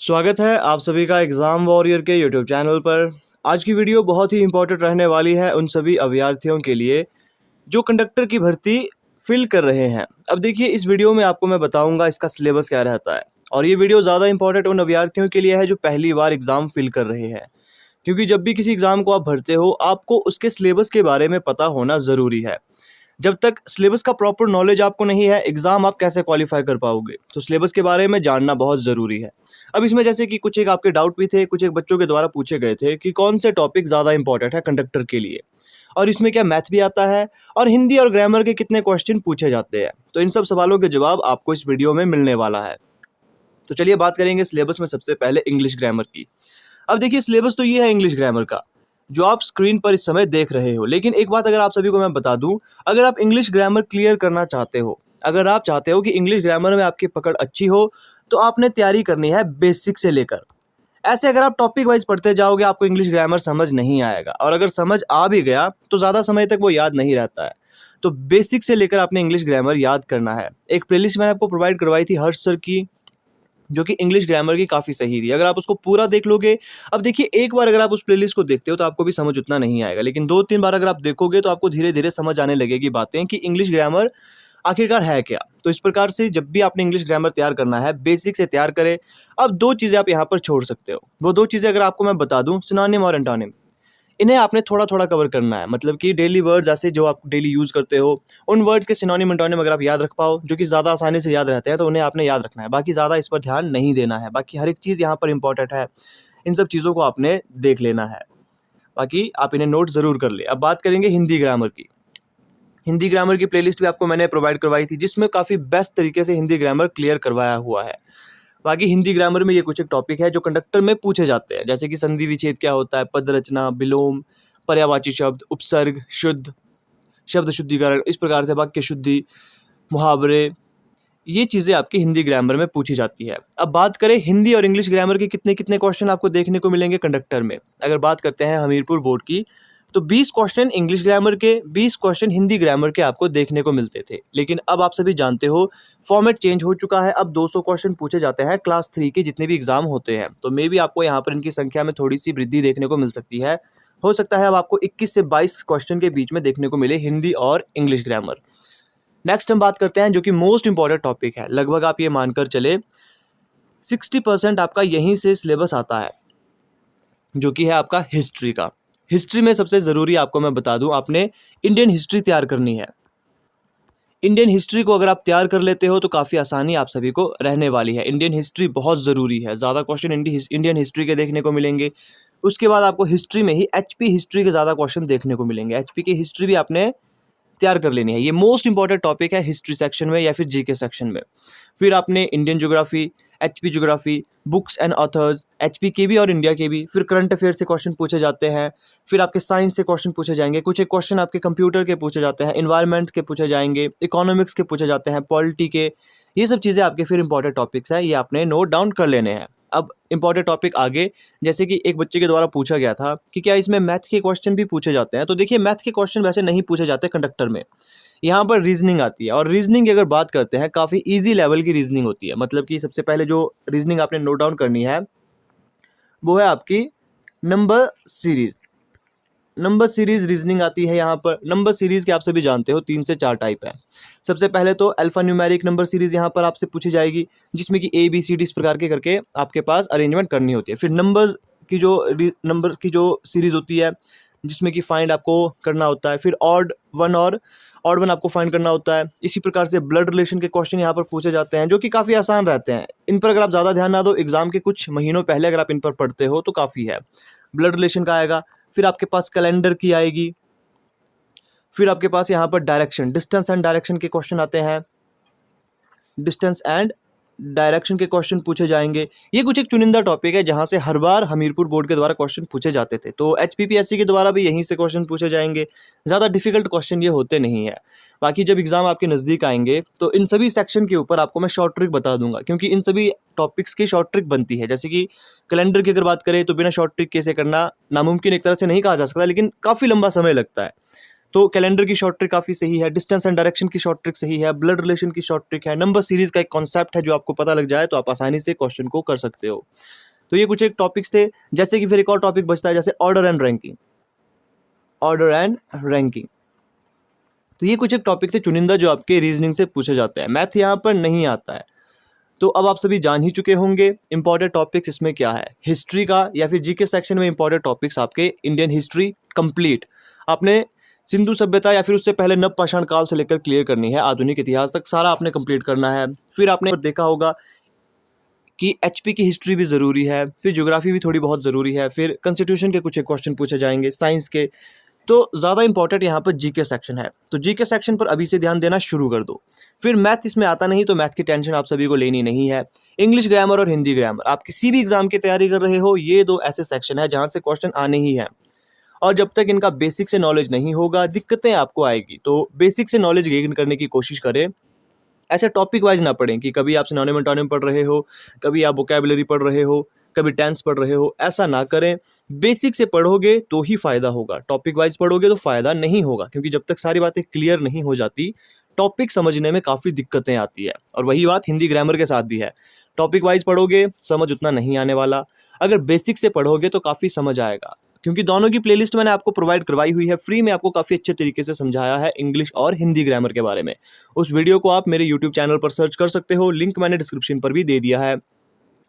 स्वागत है आप सभी का एग्ज़ाम वॉरियर के यूट्यूब चैनल पर। आज की वीडियो बहुत ही इंपॉर्टेंट रहने वाली है उन सभी अभ्यर्थियों के लिए जो कंडक्टर की भर्ती फिल कर रहे हैं। अब देखिए, इस वीडियो में आपको मैं बताऊंगा इसका सिलेबस क्या रहता है, और ये वीडियो ज़्यादा इंपॉर्टेंट उन अभ्यर्थियों के लिए है जो पहली बार एग्ज़ाम फिल कर रहे हैं, क्योंकि जब भी किसी एग्ज़ाम को आप भरते हो आपको उसके सिलेबस के बारे में पता होना ज़रूरी है। जब तक सिलेबस का प्रॉपर नॉलेज आपको नहीं है, एग्ज़ाम आप कैसे क्वालिफाई कर पाओगे? तो सिलेबस के बारे में जानना बहुत ज़रूरी है। अब इसमें जैसे कि कुछ एक आपके डाउट भी थे, कुछ एक बच्चों के द्वारा पूछे गए थे कि कौन से टॉपिक ज़्यादा इंपॉर्टेंट है कंडक्टर के लिए, और इसमें क्या मैथ भी आता है, और हिंदी और ग्रामर के कितने क्वेश्चन पूछे जाते हैं। तो इन सब सवालों के जवाब आपको इस वीडियो में मिलने वाला है। तो चलिए बात करेंगे सिलेबस में सबसे पहले इंग्लिश ग्रामर की। अब देखिए, सिलेबस तो ये है इंग्लिश ग्रामर का जो आप स्क्रीन पर इस समय देख रहे हो, लेकिन एक बात अगर आप सभी को मैं बता दूं, अगर आप इंग्लिश ग्रामर क्लियर करना चाहते हो, अगर आप चाहते हो कि इंग्लिश ग्रामर में आपकी पकड़ अच्छी हो, तो आपने तैयारी करनी है बेसिक से लेकर। ऐसे अगर आप टॉपिक वाइज पढ़ते जाओगे आपको इंग्लिश ग्रामर समझ नहीं आएगा, और अगर समझ आ भी गया तो ज़्यादा समय तक वो याद नहीं रहता है। तो बेसिक से लेकर आपने इंग्लिश ग्रामर याद करना है। एक प्लेलिस्ट मैंने आपको प्रोवाइड करवाई थी हर्ष सर की, जो कि इंग्लिश ग्रामर की काफ़ी सही थी। अगर आप उसको पूरा देख लोगे, अब देखिए, एक बार अगर आप उस प्लेलिस्ट को देखते हो तो आपको भी समझ उतना नहीं आएगा, लेकिन 2-3 बार अगर आप देखोगे तो आपको धीरे धीरे समझ आने लगेगी बातें कि इंग्लिश ग्रामर आखिरकार है क्या। तो इस प्रकार से जब भी आपने इंग्लिश ग्रामर तैयार करना है, बेसिक से तैयार करें। अब 2 चीज़ें आप यहाँ पर छोड़ सकते हो। वो 2 चीज़ें अगर आपको मैं बता दूँ, सिनोनिम और एंटोनिम, इन्हें आपने थोड़ा थोड़ा कवर करना है। मतलब कि डेली वर्ड्स ऐसे जो आप डेली यूज़ करते हो, उन वर्ड्स के सिनोनिम एंटोनिम अगर आप याद रख पाओ, जो कि ज़्यादा आसानी से याद रहते हैं, तो उन्हें आपने याद रखना है। बाकी ज़्यादा इस पर ध्यान नहीं देना है। बाकी हर एक चीज़ यहाँ पर इंपॉर्टेंट है, इन सब चीज़ों को आपने देख लेना है। बाकी आप इन्हें नोट ज़रूर कर ले। अब बात करेंगे हिंदी ग्रामर की। हिंदी ग्रामर की प्लेलिस्ट भी आपको मैंने प्रोवाइड करवाई थी, जिसमें काफ़ी बेस्ट तरीके से हिंदी ग्रामर क्लियर करवाया हुआ है। बाकी हिंदी ग्रामर में ये कुछ एक टॉपिक है जो कंडक्टर में पूछे जाते हैं, जैसे कि संधि विच्छेद क्या होता है, पद रचना, विलोम, पर्यायवाची शब्द, उपसर्ग, शुद्ध, शब्द शुद्धिकरण, इस प्रकार से वाक्य शुद्धि, मुहावरे, ये चीज़ें आपकी हिंदी ग्रामर में पूछी जाती है। अब बात करें हिंदी और इंग्लिश ग्रामर के कितने कितने क्वेश्चन आपको देखने को मिलेंगे कंडक्टर में। अगर बात करते हैं हमीरपुर बोर्ड की, तो 20 क्वेश्चन इंग्लिश ग्रामर के, 20 क्वेश्चन हिंदी ग्रामर के आपको देखने को मिलते थे। लेकिन अब आप सभी जानते हो फॉर्मेट चेंज हो चुका है। अब 200 क्वेश्चन पूछे जाते हैं क्लास 3 के जितने भी एग्जाम होते हैं। तो मे बी आपको यहाँ पर इनकी संख्या में थोड़ी सी वृद्धि देखने को मिल सकती है। हो सकता है अब आपको 21 से 22 क्वेश्चन के बीच में देखने को मिले हिंदी और इंग्लिश ग्रामर। नेक्स्ट हम बात करते हैं जो कि मोस्ट इंपॉर्टेंट टॉपिक है। लगभग आप ये मानकर चले 60% आपका यहीं से सिलेबस आता है, जो कि है आपका हिस्ट्री का। हिस्ट्री में सबसे ज़रूरी आपको मैं बता दूं, आपने इंडियन हिस्ट्री तैयार करनी है। इंडियन हिस्ट्री को अगर आप तैयार कर लेते हो तो काफ़ी आसानी आप सभी को रहने वाली है। इंडियन हिस्ट्री बहुत ज़रूरी है। ज़्यादा क्वेश्चन इंडियन हिस्ट्री के देखने को मिलेंगे। उसके बाद आपको हिस्ट्री में ही एचपी हिस्ट्री के ज़्यादा क्वेश्चन देखने को मिलेंगे। एचपी की हिस्ट्री भी आपने तैयार कर लेनी है। ये मोस्ट इंपॉर्टेंट टॉपिक है हिस्ट्री सेक्शन में या फिर जीके सेक्शन में। फिर आपने Indian geography, HP geography, books and authors, HP के भी और इंडिया के भी। फिर करंट अफेयर से क्वेश्चन पूछे जाते हैं। फिर आपके साइंस से क्वेश्चन पूछे जाएंगे। कुछ एक क्वेश्चन आपके कंप्यूटर के पूछे जाते हैं, इन्वायरमेंट के पूछे जाएंगे, इकोनॉमिक्स के पूछे जाते हैं, पॉलिटी के। ये सब चीज़ें आपके फिर इंपॉर्टेंट टॉपिक्स है, ये आपने नोट डाउन कर लेने हैं। अब इंपॉर्टेंट टॉपिक आगे, जैसे कि एक बच्चे के द्वारा पूछा गया था कि क्या इसमें मैथ के क्वेश्चन भी पूछे जाते हैं। तो देखिए, मैथ के क्वेश्चन वैसे नहीं पूछे जाते कंडक्टर में। यहाँ पर रीजनिंग आती है, और रीजनिंग की अगर बात करते हैं, काफ़ी इजी लेवल की रीजनिंग होती है। मतलब कि सबसे पहले जो रीजनिंग आपने नोट डाउन करनी है वो है आपकी number series. Number series reasoning आती है यहाँ पर। नंबर सीरीज के आप सभी जानते हो 3 से 4 टाइप है। सबसे पहले तो अल्फा न्यूमेरिक नंबर सीरीज यहाँ पर आपसे पूछी जाएगी, जिसमें कि ए बी सी डी इस प्रकार के करके आपके पास अरेंजमेंट करनी होती है। फिर नंबर की जो सीरीज होती है, जिसमें कि फाइंड आपको करना होता है। फिर ऑड वन आपको फाइंड करना होता है। इसी प्रकार से ब्लड रिलेशन के क्वेश्चन यहाँ पर पूछे जाते हैं, जो कि काफ़ी आसान रहते हैं। इन पर अगर आप ज़्यादा ध्यान ना दो, एग्जाम के कुछ महीनों पहले अगर आप इन पर पढ़ते हो तो काफ़ी है। ब्लड रिलेशन का आएगा। फिर आपके पास कैलेंडर की आएगी। फिर आपके पास यहाँ पर डायरेक्शन, डिस्टेंस एंड डायरेक्शन के क्वेश्चन आते हैं। डिस्टेंस एंड डायरेक्शन के क्वेश्चन पूछे जाएंगे। ये कुछ एक चुनिंदा टॉपिक है जहाँ से हर बार हमीरपुर बोर्ड के द्वारा क्वेश्चन पूछे जाते थे। तो एचपीपीएससी के द्वारा भी यहीं से क्वेश्चन पूछे जाएंगे। ज़्यादा डिफिकल्ट क्वेश्चन ये होते नहीं है। बाकी जब एग्जाम आपके नज़दीक आएंगे तो इन सभी सेक्शन के ऊपर आपको मैं शॉर्ट ट्रिक बता दूंगा, क्योंकि इन सभी टॉपिक्स की शॉर्ट ट्रिक बनती है। जैसे कि कैलेंडर की अगर बात करें तो बिना शॉर्ट ट्रिक कैसे करना नामुमकिन एक तरह से नहीं कहा जा सकता, लेकिन काफ़ी लंबा समय लगता है। तो कैलेंडर की शॉर्ट ट्रिक काफ़ी सही है, डिस्टेंस एंड डायरेक्शन की शॉर्ट ट्रिक सही है, ब्लड रिलेशन की शॉर्ट ट्रिक है, नंबर सीरीज का एक कॉन्सेप्ट है जो आपको पता लग जाए तो आप आसानी से क्वेश्चन को कर सकते हो। तो ये कुछ एक टॉपिक्स थे। जैसे कि फिर एक और टॉपिक बचता है जैसे order and ranking. Order and ranking, तो ये कुछ एक टॉपिक थे चुनिंदा जो आपके रीजनिंग से पूछे जाते हैं, मैथ यहाँ पर नहीं आता है। तो अब आप सभी जान ही चुके होंगे इंपॉर्टेंट टॉपिक्स इसमें क्या है। हिस्ट्री का या फिर जीके सेक्शन में इंपॉर्टेंट टॉपिक्स आपके इंडियन हिस्ट्री कंप्लीट आपने सिंधु सभ्यता या फिर उससे पहले नवपाषाण काल से लेकर क्लियर करनी है, आधुनिक इतिहास तक सारा आपने कंप्लीट करना है। फिर आपने देखा होगा कि एचपी की हिस्ट्री भी ज़रूरी है, फिर ज्योग्राफी भी थोड़ी बहुत ज़रूरी है, फिर कॉन्स्टिट्यूशन के कुछ एक क्वेश्चन पूछे जाएंगे, साइंस के। तो ज़्यादा इंपॉर्टेंट यहाँ पर जीके सेक्शन है, तो जीके सेक्शन पर अभी से ध्यान देना शुरू कर दो। फिर मैथ इसमें आता नहीं तो मैथ की टेंशन आप सभी को लेनी नहीं है। इंग्लिश ग्रामर और हिंदी ग्रामर, आप किसी भी एग्जाम की तैयारी कर रहे हो, ये दो ऐसे सेक्शन है जहाँ से क्वेश्चन आने ही हैं, और जब तक इनका बेसिक से नॉलेज नहीं होगा दिक्कतें आपको आएगी। तो बेसिक से नॉलेज गेन करने की कोशिश करें, ऐसे टॉपिक वाइज ना पढ़ें कि कभी आप सिनोनिम एंटोनिम पढ़ रहे हो, कभी आप वोकैबुलरी पढ़ रहे हो, कभी टेंस पढ़ रहे हो, ऐसा ना करें। बेसिक से पढ़ोगे तो ही फायदा होगा, टॉपिक वाइज पढ़ोगे तो फायदा नहीं होगा, क्योंकि जब तक सारी बातें क्लियर नहीं हो जाती टॉपिक समझने में काफ़ी दिक्कतें आती है। और वही बात हिंदी ग्रामर के साथ भी है, टॉपिक वाइज पढ़ोगे समझ उतना नहीं आने वाला, अगर बेसिक से पढ़ोगे तो काफ़ी समझ आएगा। क्योंकि दोनों की प्लेलिस्ट मैंने आपको प्रोवाइड करवाई हुई है फ्री में, आपको काफ़ी अच्छे तरीके से समझाया है इंग्लिश और हिंदी ग्रामर के बारे में। उस वीडियो को आप मेरे यूट्यूब चैनल पर सर्च कर सकते हो, लिंक मैंने डिस्क्रिप्शन पर भी दे दिया है।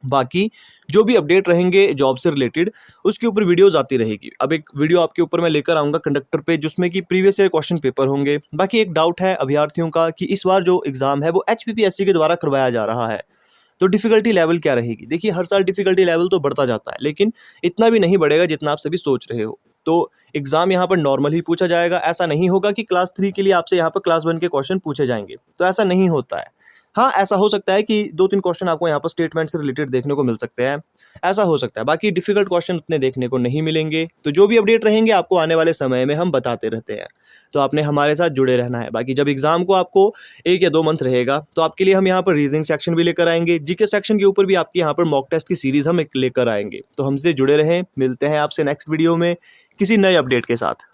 बाकी जो भी अपडेट रहेंगे जॉब से रिलेटेड उसके ऊपर वीडियोस आती रहेगी। अब एक वीडियो आपके ऊपर मैं लेकर आऊँगा कंडक्टर पे, जिसमें कि प्रीवियस ईयर क्वेश्चन पेपर होंगे। बाकी एक डाउट है अभ्यर्थियों का कि इस बार जो एग्ज़ाम है वो HPPSC के द्वारा करवाया जा रहा है, तो डिफ़िकल्टी लेवल क्या रहेगी। देखिए हर साल डिफ़िकल्टी लेवल तो बढ़ता जाता है, लेकिन इतना भी नहीं बढ़ेगा जितना आप सभी सोच रहे हो। तो एग्ज़ाम यहाँ पर नॉर्मल ही पूछा जाएगा, ऐसा नहीं होगा कि क्लास 3 के लिए आपसे यहाँ पर क्लास 1 के क्वेश्चन पूछे जाएंगे, तो ऐसा नहीं होता है। हाँ, ऐसा हो सकता है कि 2-3 क्वेश्चन आपको यहाँ पर स्टेटमेंट से रिलेटेड देखने को मिल सकते हैं, ऐसा हो सकता है। बाकी डिफ़िकल्ट क्वेश्चन उतने देखने को नहीं मिलेंगे। तो जो भी अपडेट रहेंगे आपको आने वाले समय में हम बताते रहते हैं, तो आपने हमारे साथ जुड़े रहना है। बाकी जब एग्ज़ाम को आपको 1 या 2 मंथ रहेगा तो आपके लिए हम यहाँ पर रीजनिंग सेक्शन भी लेकर आएंगे, जीके सेक्शन के ऊपर भी आपके यहाँ पर मॉक टेस्ट की सीरीज़ हम एक लेकर आएंगे। तो हमसे जुड़े रहें, मिलते हैं आपसे नेक्स्ट वीडियो में किसी नए अपडेट के साथ।